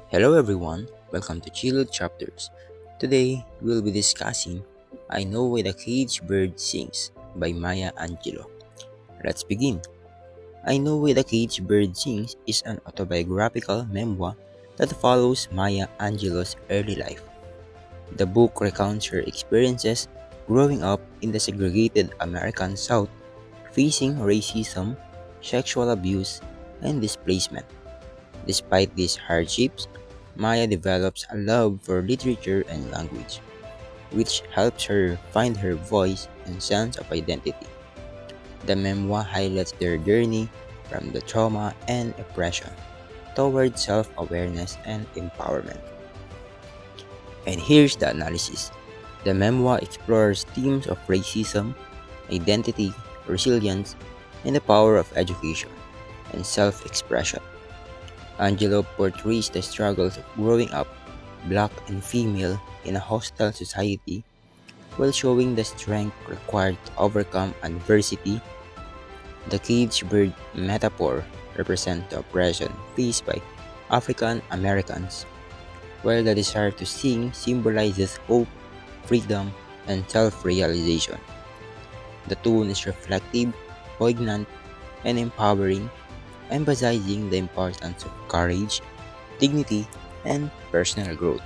Hello everyone, welcome to Chilled Chapters. Today we'll be discussing I Know Why the Caged Bird Sings by Maya Angelou. Let's begin. I Know Why the Caged Bird Sings is an autobiographical memoir that follows Maya Angelou's early life. The book recounts her experiences growing up in the segregated American South, facing racism, sexual abuse, and displacement. Despite these hardships, Maya develops a love for literature and language, which helps her find her voice and sense of identity. The memoir highlights their journey from the trauma and oppression toward self awareness and empowerment. And here's the analysis. The memoir explores themes of racism, identity, resilience, and the power of education and self expression. Angelo portrays the struggles of growing up, black and female, in a hostile society while showing the strength required to overcome adversity. The caged bird metaphor represents the oppression faced by African Americans, while the desire to sing symbolizes hope, freedom, and self realization. The tone is reflective, poignant, and empowering, emphasizing the importance of courage, dignity, and personal growth.